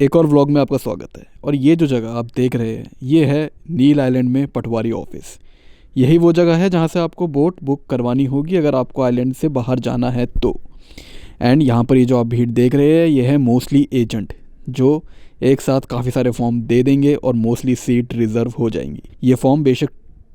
एक और व्लॉग में आपका स्वागत है। और ये जो जगह आप देख रहे हैं ये है नील आइलैंड में पटवारी ऑफिस। यही वो जगह है जहाँ से आपको बोट बुक करवानी होगी अगर आपको आइलैंड से बाहर जाना है तो। एंड यहाँ पर ये जो आप भीड़ देख रहे हैं ये है मोस्टली एजेंट जो एक साथ काफ़ी सारे फॉर्म दे देंगे और मोस्टली सीट रिज़र्व हो जाएंगी। ये फॉर्म बेशक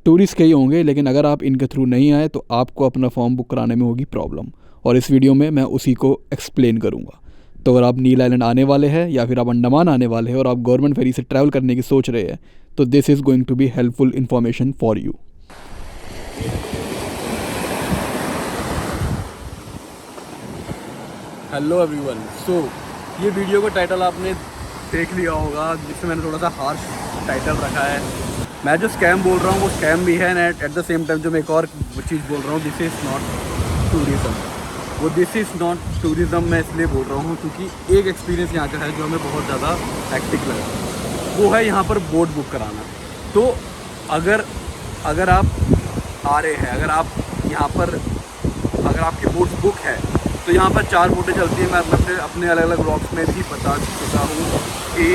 टूरिस्ट के ही होंगे लेकिन अगर आप इनके थ्रू नहीं आए तो आपको अपना फॉर्म बुक कराने में होगी प्रॉब्लम, और इस वीडियो में मैं उसी को एक्सप्लेन करूँगा। तो अगर आप नील आइलैंड आने वाले हैं या फिर आप अंडमान आने वाले हैं और आप गवर्नमेंट फेरी से ट्रैवल करने की सोच रहे हैं तो this is going to be helpful information for you. Hello everyone. So ये वीडियो का टाइटल आपने देख लिया होगा जिसमें मैंने थोड़ा सा हार्श टाइटल रखा है। मैं जो स्कैम बोल रहा हूँ वो स्कैम भी है and at the same time जो मैं एक और चीज़ बोल रहा हूँ दिस इज़ नॉट टूरिज़म। वो दिस इज़ नॉट टूरिज़म मैं इसलिए बोल रहा हूँ क्योंकि एक एक्सपीरियंस यहाँ का है जो हमें बहुत ज़्यादा हैक्टिक लगा। वो है यहाँ पर बोट बुक कराना। तो अगर आप आ रहे हैं, अगर आप यहाँ पर अगर आपकी बोट बुक है तो यहाँ पर 4 बोटें चलती हैं। मैं अपने अलग अलग ब्लॉग्स में भी बता चुका हूँ कि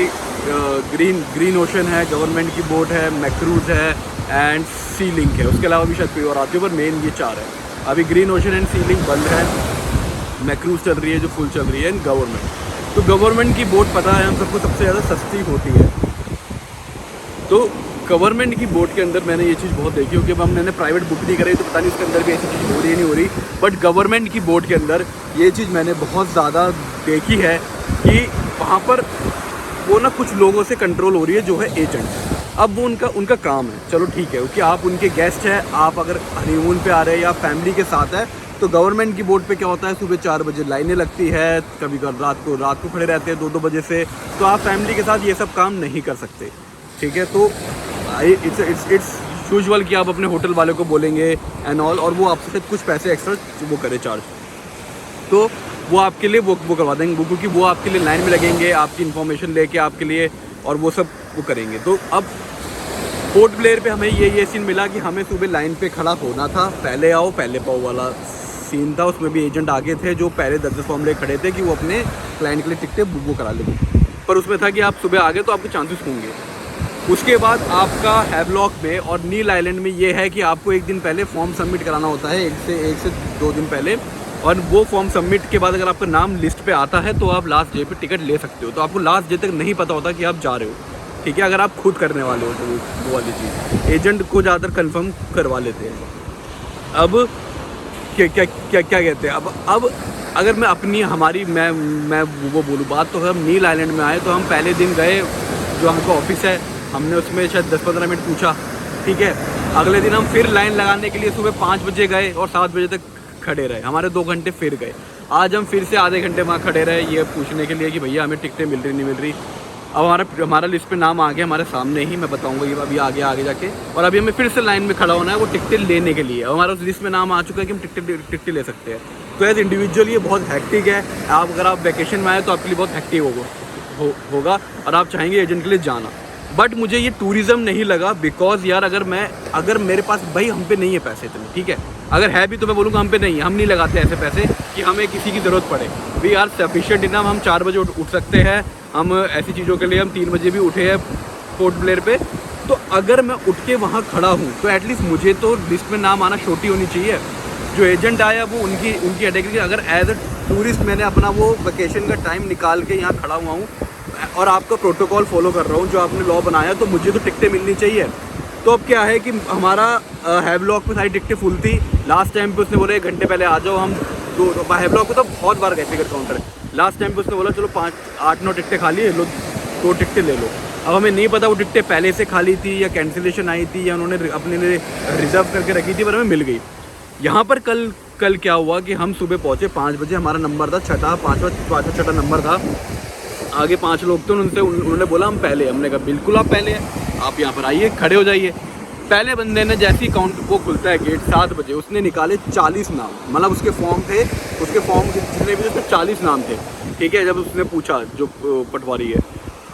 ग्रीन ओशन है, गवर्नमेंट की बोट है, मैक्रूज़ है एंड सी लिंक है। उसके अलावा भी शायद कोई और आती है पर मेन ये 4 है। अभी green ocean and sea link बंद है, मैक्रूज़ चल रही है जो फुल चल रही है एंड गवर्नमेंट। तो गवर्नमेंट की बोट पता है हम सबको सबसे ज़्यादा सस्ती होती है। तो गवर्नमेंट की बोट के अंदर मैंने ये चीज़ बहुत देखी हो कि अब मैंने प्राइवेट बुक नहीं करी तो पता नहीं उसके अंदर भी ऐसी चीज़ हो रही है नहीं हो रही, बट गवर्नमेंट की बोट के अंदर ये चीज़ मैंने बहुत ज़्यादा देखी है कि वहाँ पर वो ना कुछ लोगों से कंट्रोल हो रही है जो है एजेंट। अब वो उनका काम है, चलो ठीक है क्योंकि आप उनके गेस्ट हैं। आप अगर हनीमून पे आ रहे हैं या फैमिली के साथ है तो गवर्नमेंट की बोट पे क्या होता है सुबह 4 बजे लाइनें लगती है, कभी रात को खड़े रहते हैं 2-2 बजे से। तो आप फैमिली के साथ ये सब काम नहीं कर सकते, ठीक है। तो इट्स यूजुअल कि आप अपने होटल वाले को बोलेंगे एंड ऑल, और वो आपसे कुछ पैसे एक्स्ट्रा वो करे चार्ज, तो वो आपके लिए वो करवा देंगे वो, क्योंकि वो आपके लिए लाइन में लगेंगे आपकी इन्फॉर्मेशन लेके आपके लिए, और वो सब वो करेंगे। तो अब पोर्ट ब्लेयर पे हमें ये सीन मिला कि हमें सुबह लाइन पे खड़ा होना था, पहले आओ पहले पाओ वाला सीन था। उसमें भी एजेंट आगे थे जो पहले 10 फॉर्म ले खड़े थे कि वो अपने क्लाइंट के लिए टिकटें बुक करा लेंगे, पर उसमें था कि आप सुबह आ गए तो आपके चांसेस होंगे। उसके बाद आपका हैवलॉक में और नील आइलैंड में ये है कि आपको एक दिन पहले फॉर्म सबमिट कराना होता है, एक से 2 दिन पहले, और वो फॉर्म सबमिट के बाद अगर आपका नाम लिस्ट पे आता है तो आप लास्ट डे पे टिकट ले सकते हो। तो आपको लास्ट डे तक नहीं पता होता कि आप जा रहे हो, ठीक है। अगर आप खुद करने वाले हो तो वो वाली चीज़ एजेंट को ज़्यादातर कंफर्म करवा लेते हैं। अब क्या कहते हैं, अब अगर मैं अपनी मैं वो बोलूँ बात, तो अगर हम नील आइलैंड में आए तो हम पहले दिन गए, जो हमको ऑफिस है हमने उसमें शायद 10-15 मिनट पूछा, ठीक है। अगले दिन हम फिर लाइन लगाने के लिए सुबह 5 बजे गए और 7 बजे तक खड़े रहे, हमारे 2 घंटे फिर गए। आज हम फिर से आधे घंटे वहाँ खड़े रहे ये पूछने के लिए कि भैया हमें टिकटें मिल रही नहीं मिल रही। अब हमारा लिस्ट पे नाम आ गया हमारे सामने ही, मैं बताऊंगा ये अभी आगे जाके, और अभी हमें फिर से लाइन में खड़ा होना है वो टिकटें लेने के लिए। हमारा उस लिस्ट में नाम आ चुका है कि हम टिकटें ले सकते हैं। तो एज इंडिविजुअल ये बहुत हैक्टिक है। अगर आप वैकेशन में आए तो आपके लिए बहुत हैक्टिक होगा और आप चाहेंगे एजेंट के लिए जाना, बट मुझे ये टूरिज़म नहीं लगा। बिकॉज यार अगर मेरे पास भाई हम पे नहीं है पैसे इतने, ठीक है, अगर है भी तो मैं बोलूँगा हम पे नहीं है, हम नहीं लगाते ऐसे पैसे कि हमें किसी की ज़रूरत पड़े। वी आर सफिशिएंट इनफ, हम 4 बजे उठ सकते हैं, हम ऐसी चीज़ों के लिए हम 3 बजे भी उठे हैं पोर्ट ब्लेयर पे। तो अगर मैं उठ के वहाँ खड़ा हूँ तो एटलीस्ट मुझे तो लिस्ट में नाम आना छोटी होनी चाहिए। जो एजेंट आया वो उनकी कैटेगरी। अगर एज अ टूरिस्ट मैंने अपना वो वेकेशन का टाइम निकाल के यहाँ खड़ा हुआ हूँ और आपका प्रोटोकॉल फॉलो कर रहा हूँ जो आपने लॉ बनाया, तो मुझे तो टिकटें मिलनी चाहिए। तो अब क्या है कि हमारा हैवलॉक में सारी टिकटें फुल थी। लास्ट टाइम पे उसने बोला 1 घंटे पहले आ जाओ। हम हैवलॉक को तो बहुत बार गए टिकट काउंटर, लास्ट टाइम पे उसने बोला चलो 8-9 टिकटें खाली है, लो 2 टिकटें ले लो। अब हमें नहीं पता वो टिकटें पहले से खाली थी या कैंसिलेशन आई थी या उन्होंने अपने लिए रिजर्व करके रखी थी, पर हमें मिल गई। यहाँ पर कल क्या हुआ कि हम सुबह पहुँचे 5 बजे, हमारा नंबर था 6 नंबर था। आगे 5 लोग थे, उन्होंने बोला हम पहले। हमने कहा बिल्कुल आप पहले हैं, आप यहाँ पर आइए खड़े हो जाइए। पहले बंदे ने जैसे ही काउंट वो खुलता है गेट 7 बजे, उसने निकाले 40 नाम, मतलब उसके फॉर्म थे, उसके फॉर्म जितने भी उसमें 40 नाम थे, ठीक है। जब उसने पूछा जो पटवारी है,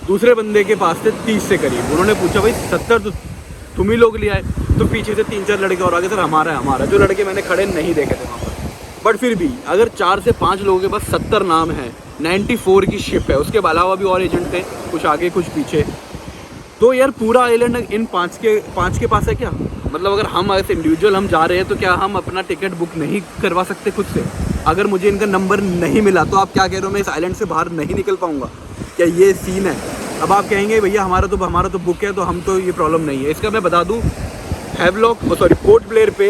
दूसरे बंदे के पास थे 30 से करीब, उन्होंने पूछा भाई 70 तो तुम ही लोग ले आए। तो पीछे से 3-4 लड़के और आगे, सर हमारा जो लड़के मैंने खड़े नहीं देखे थे वहाँ पर, बट फिर भी अगर 4 से 5 लोगों के पास 70 नाम हैं 94 की शिप है। उसके अलावा भी और एजेंट थे, कुछ आगे कुछ पीछे। तो यार पूरा आइलैंड इन पाँच के पास है क्या? मतलब अगर हम ऐसे इंडिविजुअल हम जा रहे हैं तो क्या हम अपना टिकट बुक नहीं करवा सकते खुद से? अगर मुझे इनका नंबर नहीं मिला तो आप क्या कह रहे हो मैं इस आइलैंड से बाहर नहीं निकल पाऊँगा? क्या ये सीन है? अब आप कहेंगे भैया हमारा तो बुक है तो हम तो ये प्रॉब्लम नहीं है। इसका मैं बता दूँ, पोर्ट ब्लेयर पे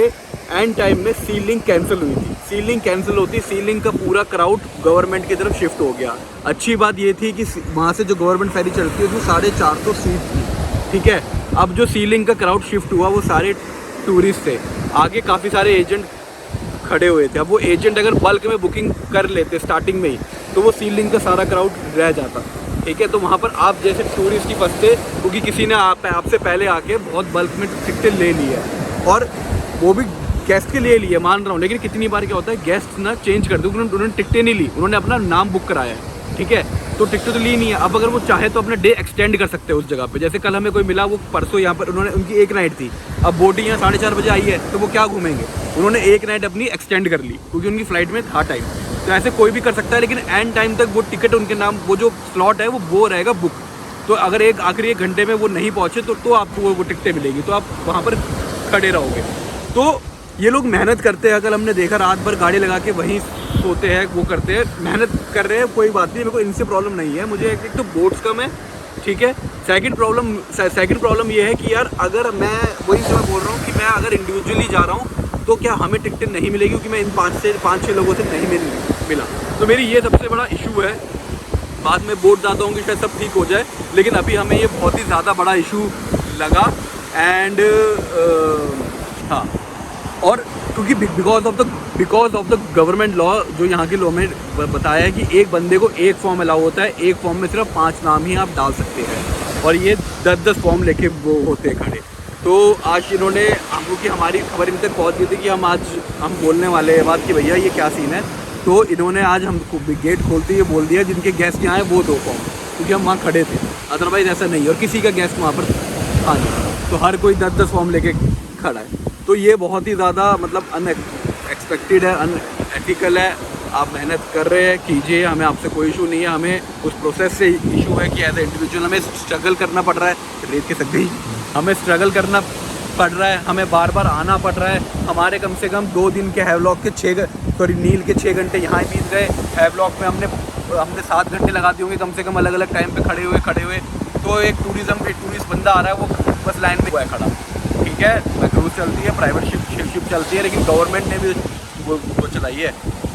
एंड टाइम में सीलिंग कैंसिल हुई थी। सीलिंग कैंसिल होती, सीलिंग का पूरा क्राउड गवर्नमेंट की तरफ शिफ्ट हो गया। अच्छी बात ये थी कि वहाँ से जो गवर्नमेंट फेरी चलती है उसमें 450 सीट थी, ठीक है। अब जो सीलिंग का क्राउड शिफ्ट हुआ वो सारे टूरिस्ट थे, आगे काफ़ी सारे एजेंट खड़े हुए थे। अब वो एजेंट अगर बल्क में बुकिंग कर लेते स्टार्टिंग में ही तो वो सीलिंग का सारा क्राउड रह जाता, ठीक है। तो वहाँ पर आप जैसे टूरिस्ट ही फंसते क्योंकि किसी ने आपसे पहले आके बहुत बल्क में टिकटें ले ली है, और वो भी गेस्ट के लिए लिए, मान रहा हूँ। लेकिन कितनी बार क्या होता है गेस्ट ना चेंज कर दो, उन्होंने टिकटें नहीं ली, उन्होंने अपना नाम बुक कराया है, ठीक है। तो टिकटें तो ली नहीं है। अब अगर वो चाहे तो अपना डे एक्सटेंड कर सकते हैं उस जगह पे। जैसे कल हमें कोई मिला, वो परसों यहाँ पर उनकी एक नाइट थी, अब बोटिंग यहाँ 4:30 बजे आई है तो वो क्या घूमेंगे? उन्होंने एक नाइट अपनी एक्सटेंड कर ली क्योंकि उनकी फ्लाइट में था टाइम। तो ऐसे कोई भी कर सकता है, लेकिन एंड टाइम तक वो टिकट उनके नाम, वो जो स्लॉट है वो रहेगा बुक। तो अगर आखिरी 1 घंटे में वो नहीं पहुँचे तो आपको वो टिकटें मिलेगी, तो आप वहाँ पर खड़े रहोगे। तो ये लोग मेहनत करते हैं। कल हमने देखा रात भर गाड़ी लगा के वहीं सोते हैं, वो करते हैं, मेहनत कर रहे हैं, कोई बात नहीं, मेरे को इनसे प्रॉब्लम नहीं है। मुझे एक तो बोट्स कम है, ठीक है। सेकंड प्रॉब्लम ये है कि यार अगर मैं वही से मैं बोल रहा हूँ कि मैं अगर इंडिविजुअली जा रहा हूँ तो क्या हमें टिकटें नहीं मिलेगी क्योंकि मैं इन 5-6 लोगों से नहीं मिला। तो मेरी ये सबसे बड़ा इशू है। बाद में बोट जाता हूँ कि शायद सब ठीक हो जाए, लेकिन अभी हमें ये बहुत ही ज़्यादा बड़ा इशू लगा। एंड हाँ, और क्योंकि because of the government law, जो यहाँ के लॉ में बताया है कि एक बंदे को एक फॉर्म अलाउ होता है, एक फॉर्म में सिर्फ 5 नाम ही आप डाल सकते हैं, और ये 10-10 फॉर्म लेके वो होते हैं खड़े। तो आज इन्होंने हमको की हमारी खबर इन तक पहुँच गई थी कि हम बोलने वाले हैं बात कि भैया ये क्या सीन है। तो इन्होंने आज हमको गेट खोलते ही बोल दिया जिनके गेस्ट यहाँ हैं वो 2 फॉर्म, क्योंकि हम वहाँ खड़े थे, अदरवाइज़ ऐसा नहीं है। और किसी का गेस्ट वहाँ पर था नहीं, तो हर कोई 10-10 फॉर्म लेके खड़ा है। तो ये बहुत ही ज़्यादा मतलब अनएक्सपेक्टेड है, अनएथिकल है। आप मेहनत कर रहे हैं, कीजिए, हमें आपसे कोई इशू नहीं है। हमें उस प्रोसेस से इशू है कि एज ए इंडिविजुअल हमें स्ट्रगल करना पड़ रहा है, रेत के सक गई, हमें स्ट्रगल करना पड़ रहा है, हमें बार बार आना पड़ रहा है। हमारे कम से कम 2 दिन के हैवलॉक के नील के 6 घंटे यहाँ ही बीत गए। हैवलॉक में हमने 7 घंटे लगा दिए होंगे कम से कम, अलग अलग टाइम पे खड़े हुए। तो एक टूरिस्ट बंदा आ रहा है, वो बस लाइन में हुआ है खड़ा, ठीक है। क्रूज चलती है, प्राइवेट शिप चलती है, लेकिन गवर्नमेंट ने भी वो चलाई है।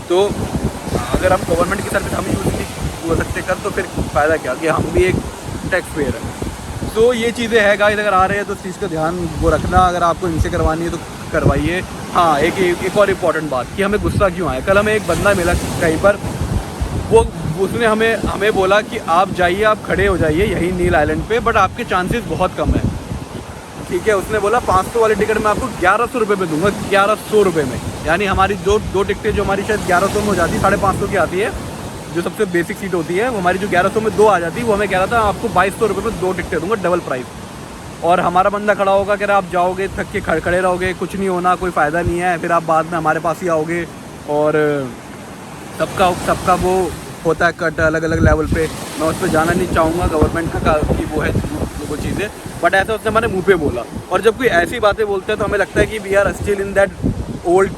तो अगर हम गवर्नमेंट की सर्विस हम यूज़ नहीं हो सकते कर, तो फिर फ़ायदा क्या कि हम भी एक टैक्स पेयर है। तो ये चीज़ें हैं गाइस, अगर आ रहे हैं तो इस चीज़ का ध्यान वो रखना। अगर आपको इनसे करवानी है तो करवाइए। हाँ, एक और इम्पॉर्टेंट बात कि हमें गुस्सा क्यों आया। कल हमें एक बंदा मिला कहीं पर, उसने हमें बोला कि आप जाइए, आप खड़े हो जाइए यही नील आइलैंड पे, बट आपके चांसेस बहुत कम है, ठीक है। उसने बोला 500 वाली टिकट मैं आपको 1100 रुपये में दूंगा, 1100 रुपये में। यानी हमारी दो टिकटें जो हमारी शायद 1100 में हो जाती, 550 की आती है, जो सबसे बेसिक सीट होती है, वो हमारी जो 1100 में 2 आ जाती है, वो हमें कह रहा था आपको 2200 रुपये में 2 टिकटें दूंगा, डबल प्राइस। और हमारा बंदा खड़ा होगा, कह रहा आप जाओगे थक के खड़े रहोगे, कुछ नहीं होना, कोई फ़ायदा नहीं है, फिर आप बाद में हमारे पास ही आओगे। और सबका वो होता है कट अलग अलग लेवल पे। मैं उस पर जाना नहीं चाहूँगा, गवर्नमेंट का की वो है वो चीज़ें, बट ऐसा उसने हमारे मुंह पे बोला। और जब कोई ऐसी बातें बोलते हैं तो हमें लगता है कि we are still in that old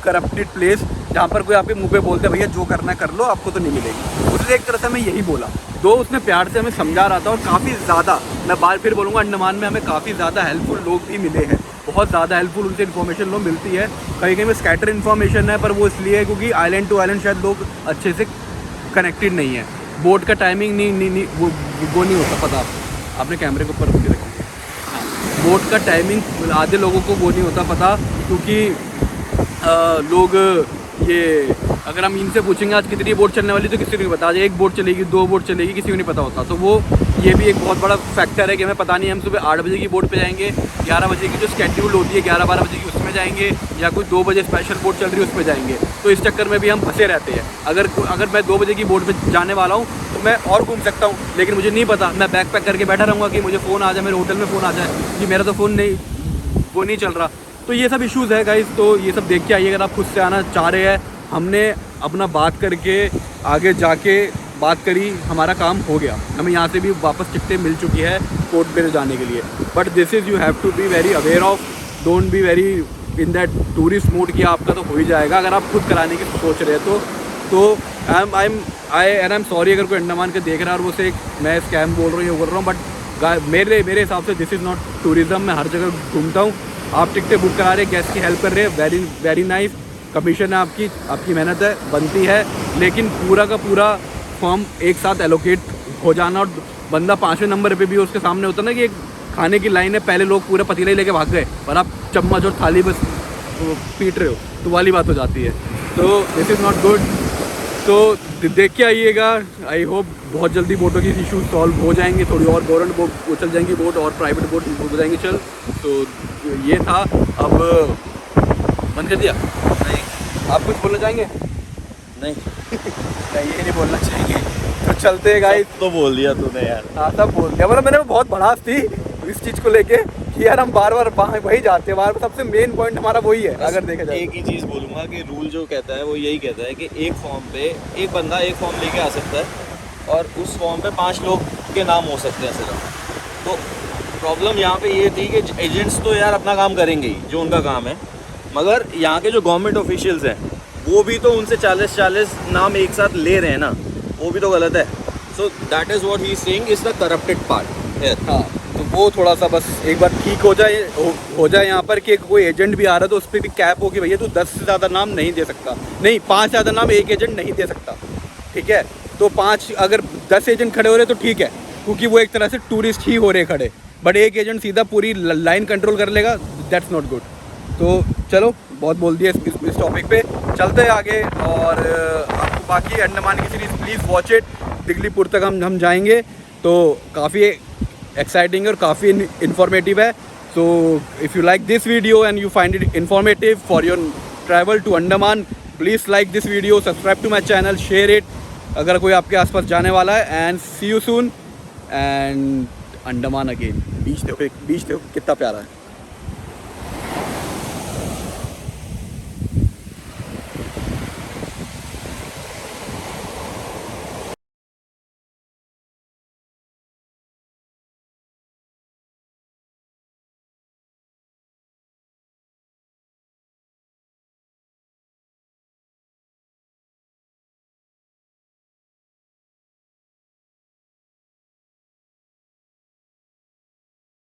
corrupted place, जहाँ पर कोई आपके मुंह पे बोलते हैं भैया जो करना है कर लो, आपको तो नहीं मिलेगी। उसने एक तरह से हमें यही बोला, दो उसने प्यार से हमें समझा रहा था। और काफ़ी ज़्यादा, मैं बार फिर बोलूँगा, अंडमान में हमें काफ़ी ज़्यादा हेल्पफुल लोग भी मिले हैं, बहुत ज़्यादा हेल्पफुल उनसे इन्फॉर्मेशन लोग मिलती है। कहीं में स्कैटर इन्फॉर्मेशन है, पर वो इसलिए है क्योंकि आइलैंड टू आइलैंड शायद लोग अच्छे से कनेक्टेड नहीं है। बोट का टाइमिंग नहीं वो नहीं होता पता, आपने कैमरे के ऊपर रख देखो। बोट का टाइमिंग आधे लोगों को वो नहीं होता पता, क्योंकि लोग ये अगर हम इनसे पूछेंगे आज कितनी बोट चलने वाली, तो किसी को नहीं पता। आज 1 बोट चलेगी, 2 बोट चलेगी, किसी को नहीं पता होता। तो वो ये भी एक बहुत बड़ा फैक्टर है कि हमें पता नहीं, हम सुबह 8 बजे की बोट पे जाएंगे, 11 बजे की जो स्केड्यूल होती है 11-12 बजे की उसमें जाएंगे, या कोई 2 बजे स्पेशल बोट चल रही है उसमें जाएंगे। तो इस चक्कर में भी हम फंसे रहते हैं। अगर मैं 2 बजे की बोट पर जाने वाला हूँ तो मैं और घूम सकता हूँ, लेकिन मुझे नहीं पता, मैं बैग पैक करके बैठा रहूँगा कि मुझे फ़ोन आ जाए, मेरे होटल में फ़ोन आ जाए कि मेरा तो फ़ोन नहीं चल रहा। तो ये सब इश्यूज़ है गाइस। तो ये सब देख के आइए, अगर आप खुद से आना चाह रहे हैं हमने अपना बात करके आगे जाके बात करी, हमारा काम हो गया, हमें यहाँ से भी वापस टिकटें मिल चुकी है पोर्ट ब्लेयर जाने के लिए। But this is you have to be very aware of, don't be very in that tourist mode कि आपका तो हो ही जाएगा अगर आप खुद कराने की सोच रहे हैं तो आई एम सॉरी अगर कोई अंडमान के देख रहा है और वो से मैं स्कैम बोल रहा हूँ, ये बोल रहा हूँ, बट मेरे हिसाब से दिस इज़ नॉट टूरिज़्म। मैं हर जगह घूमता हूँ, आप टिकटें बुक करा रहे, गेस्ट की हेल्प कर रहे हैं, वेरी वेरी नाइस, कमीशन है आपकी मेहनत है, बनती है, लेकिन पूरा का पूरा फॉर्म एक साथ एलोकेट हो जाना और बंदा 5वें नंबर पे भी उसके सामने होता ना कि एक खाने की लाइन है, पहले लोग पूरा पतीला ही लेके भाग गए और आप चम्मच और थाली बस पीट रहे हो, तो वाली बात हो जाती है। तो दिस इज़ नॉट गुड। तो देख के आइएगा, आई होप बहुत जल्दी बोटों की इशू सॉल्व हो जाएंगे, थोड़ी और गवर्नमेंट बोट चल जाएंगी बोट और प्राइवेट बोट हो जाएंगी चल। तो ये था, अब बंद कर दिया? नहीं। आप कुछ बोलना चाहेंगे? नहीं नहीं, ये नहीं बोलना चाहेंगे, तो चलते हैं गाइस। तो बोल दिया तूने यार। हाँ सब बोल दिया, मतलब मैंने बहुत भड़ास थी इस चीज़ को लेके कि यार हम बार बार वही जाते हैं, बार सबसे मेन पॉइंट हमारा वही है। अगर देखा जाए एक ही चीज़ बोलूँगा कि रूल जो कहता है वो यही कहता है कि एक फॉर्म पे एक बंदा एक फॉर्म लेके आ सकता है और उस फॉर्म पे 5 लोग के नाम हो सकते हैं सिर्फ। तो प्रॉब्लम यहाँ पे ये थी कि एजेंट्स तो यार अपना काम करेंगे ही, जो उनका काम है, मगर यहाँ के जो गवर्नमेंट ऑफिशियल्स हैं वो भी तो उनसे 40 नाम एक साथ ले रहे हैं ना, वो भी तो गलत है। So that is what he is saying is the corrupted part. हाँ, तो वो थोड़ा सा बस एक बार ठीक हो जाए यहाँ पर कि कोई एजेंट भी आ रहा है तो उस पर भी कैप हो कि भैया तू 10 से ज़्यादा नाम नहीं दे सकता, नहीं 5 से ज़्यादा नाम एक एजेंट नहीं दे सकता, ठीक है। तो 5 अगर 10 एजेंट खड़े हो रहे तो ठीक है, क्योंकि वो एक तरह से टूरिस्ट ही हो रहे खड़े, बट एक एजेंट सीधा पूरी लाइन कंट्रोल कर लेगा, दैट्स नॉट गुड। तो चलो बहुत बोल दिया इस टॉपिक पे, चलते हैं आगे। और आपको बाकी अंडमान की series please watch it, Diglipur तक हम जाएंगे, तो काफ़ी एक्साइटिंग और काफ़ी इन्फॉर्मेटिव है। So if you like this video and you find it informative for your travel to Andaman, please like this video, subscribe to my channel, share it अगर कोई आपके आसपास जाने वाला है, and see you soon. And Andaman again, beach देखो कितना प्यारा है।